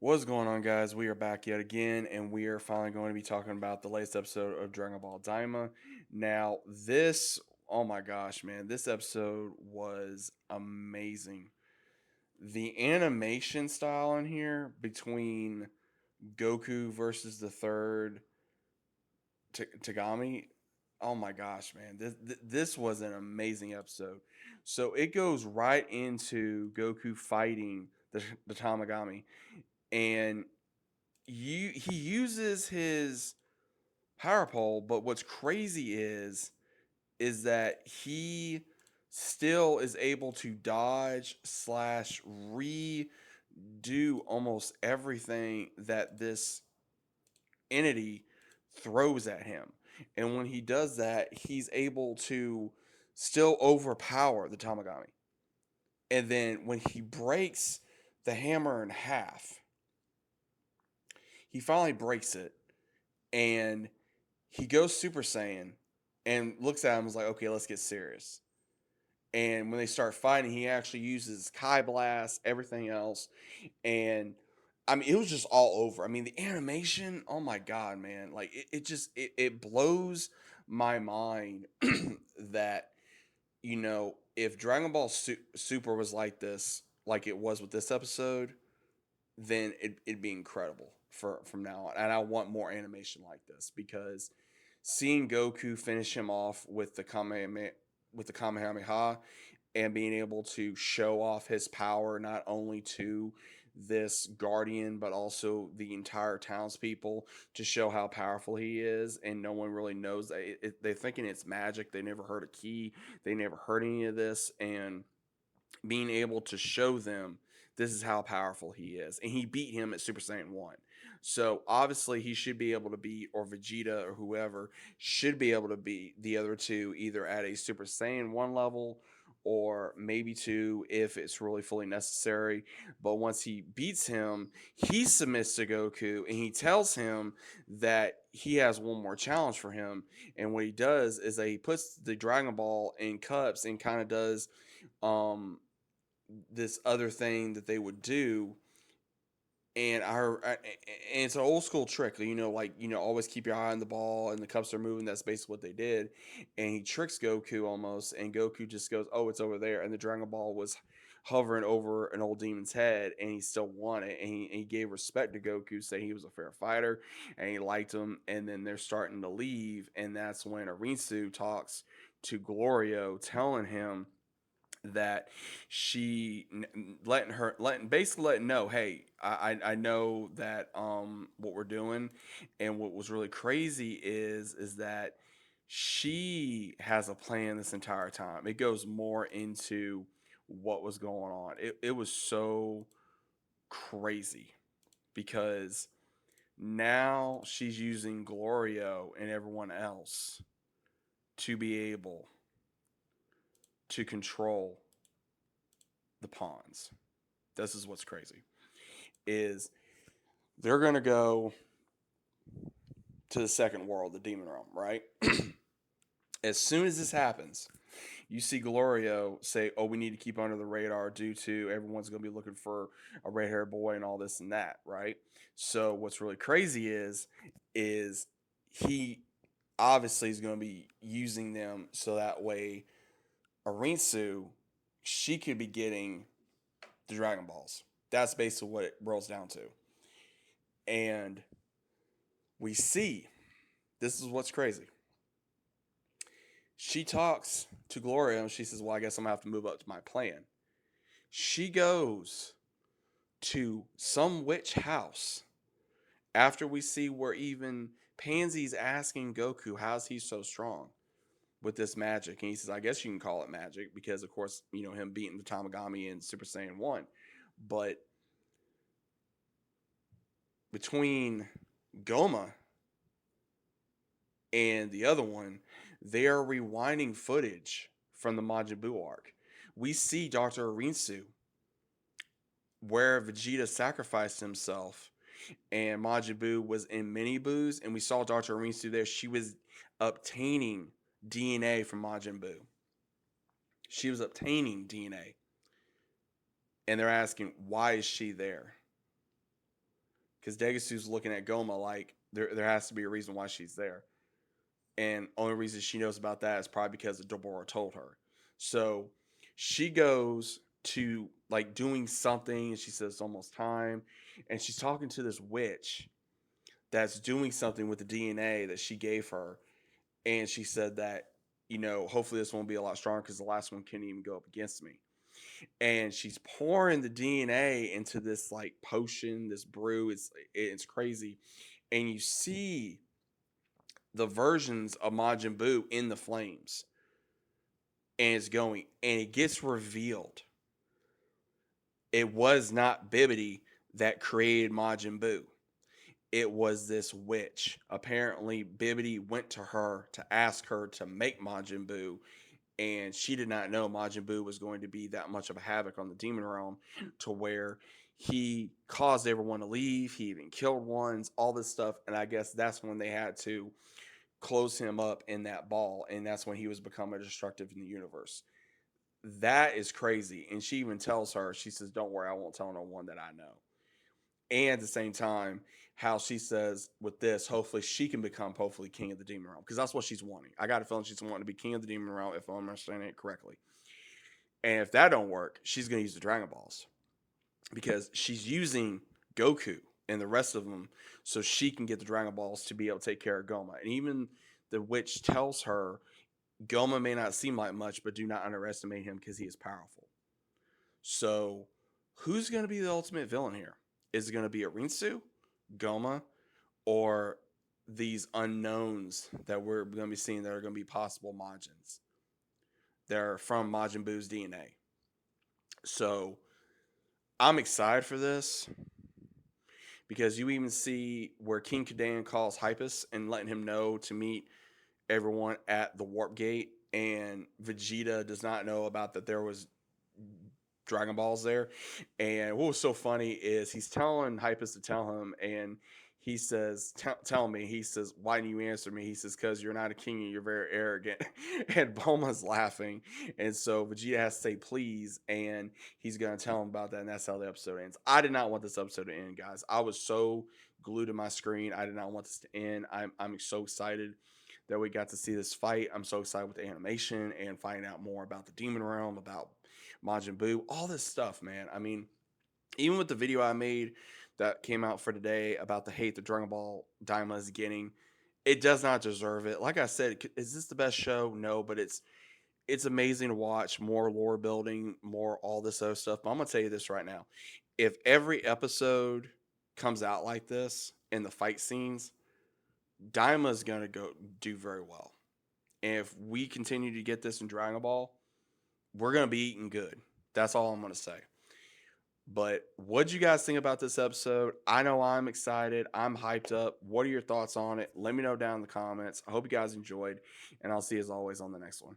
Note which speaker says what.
Speaker 1: What's going on, guys? We are back yet again, and we are finally going to be talking about the latest episode of Dragon Ball Daima. Now, oh my gosh, man, this episode was amazing. The animation style in here between Goku versus the third Tagami, oh my gosh, man, this was an amazing episode. So it goes right into Goku fighting the Tamagami, and he uses his power pole, but what's crazy is that he still is able to dodge slash redo almost everything that this entity throws at him. And when he does that, he's able to still overpower the Tamagami. And then when he breaks the hammer in half, he finally breaks it and he goes Super Saiyan and looks at him and is like, okay, let's get serious. And when they start fighting, he actually uses Kai Blast, everything else. And I mean, it was just all over. I mean, the animation, oh my God, man. Like, it blows my mind that, if Dragon Ball Super was like this, like it was with this episode, then it'd be incredible from now on. And I want more animation like this because seeing Goku finish him off with the Kamehameha and being able to show off his power not only to this guardian but also the entire townspeople to show how powerful he is, and no one really knows that they're thinking it's magic. They never heard a key, they never heard any of this, and being able to show them this is how powerful he is. And he beat him at Super Saiyan 1. So obviously he should be able to beat, or Vegeta or whoever should be able to beat the other two either at a Super Saiyan 1 level or maybe 2 if it's really fully necessary. But once he beats him, he submits to Goku and he tells him that he has one more challenge for him. And what he does is that he puts the Dragon Ball in cups and kind of does um this other thing that they would do. And and it's an old school trick, like always keep your eye on the ball and the cups are moving. That's basically what they did, and he tricks Goku almost, and Goku just goes, "Oh, it's over there," and the Dragon Ball was hovering over an old demon's head, and he still won it, and he gave respect to Goku, saying he was a fair fighter, and he liked him. And then they're starting to leave, and that's when Arinsu talks to Glorio, telling him that she letting know, hey, I know that what we're doing. And what was really crazy is that she has a plan this entire time. It goes more into what was going on. It was so crazy because now she's using Glorio and everyone else to be able to control the pawns. This is what's crazy is they're gonna go to the second world, the demon realm, right? As soon as this happens, you see Glorio say, "Oh, we need to keep under the radar due to everyone's gonna be looking for a red haired boy and all this and that," right? So what's really crazy is he obviously is going to be using them so that way Arinsu, she could be getting the Dragon Balls. That's basically what it boils down to. And we see, this is what's crazy. She talks to Gloria and she says, "Well, I guess I'm gonna have to move up to my plan." She goes to some witch house after we see where even Pansy's asking Goku, how's he so strong with this magic? And he says, I guess you can call it magic because, of course, him beating the Tamagami in Super Saiyan 1. But between Goma and the other one, they are rewinding footage from the Majin Buu arc. We see Dr. Arinsu where Vegeta sacrificed himself and Majin Buu was in Mini Buus, and we saw Dr. Arinsu there. She was obtaining DNA from Majin Buu. She was obtaining DNA. And they're asking, why is she there? because Degasu's looking at Goma like there has to be a reason why she's there, and only reason she knows about that is probably because Deborah told her. So she goes to like doing something, and she says it's almost time, and she's talking to this witch that's doing something with the DNA that she gave her, and she said that hopefully this one will be a lot stronger because the last one couldn't even go up against me. And she's pouring the DNA into this like potion, this brew. It's crazy, and you see the versions of Majin Buu in the flames, and it's going, and it gets revealed it was not Bibbidi that created Majin Buu. It was this witch. Apparently, Bibbidi went to her to ask her to make Majin Buu, and she did not know Majin Buu was going to be that much of a havoc on the demon realm, to where he caused everyone to leave. He even killed ones, all this stuff, and I guess that's when they had to close him up in that ball, and that's when he was becoming destructive in the universe. That is crazy. And she even tells her, she says, "Don't worry, I won't tell no one that I know." And at the same time, how she says with this, hopefully she can become hopefully king of the demon realm, because that's what she's wanting. I got a feeling she's wanting to be king of the demon realm, if I'm understanding it correctly. And if that don't work, she's going to use the Dragon Balls, because she's using Goku and the rest of them so she can get the Dragon Balls to be able to take care of Goma. And even the witch tells her Goma may not seem like much, but do not underestimate him because he is powerful. So, who's going to be the ultimate villain here? Is it going to be Rinsu, Goma, or these unknowns that we're going to be seeing that are going to be possible Majins? They're from Majin Buu's DNA. So, I'm excited for this because you even see where King Kadan calls Hypus and letting him know to meet everyone at the Warp Gate, and Vegeta does not know about that there was Dragon Balls there. And what was so funny is he's telling Hypus to tell him, and he says, "Tell me." He says, "Why didn't you answer me?" He says, "Because you're not a king and you're very arrogant." And Bulma's laughing, and so Vegeta has to say please, and he's gonna tell him about that, and that's how the episode ends. I did not want this episode to end, guys. I was so glued to my screen. I did not want this to end. I'm so excited that we got to see this fight. I'm so excited with the animation and finding out more about the Demon Realm, about Majin Buu, all this stuff, man. I mean, even with the video I made that came out for today about the hate that Dragon Ball Daima is getting, it does not deserve it. Like I said, is this the best show? No, but it's amazing to watch. More lore building, more all this other stuff. But I'm gonna tell you this right now: if every episode comes out like this in the fight scenes, Daima is gonna go do very well. And if we continue to get this in Dragon Ball, we're gonna be eating good. That's all I'm gonna say. But what do you guys think about this episode? I know I'm excited. I'm hyped up. What are your thoughts on it? Let me know down in the comments. I hope you guys enjoyed, and I'll see you as always on the next one.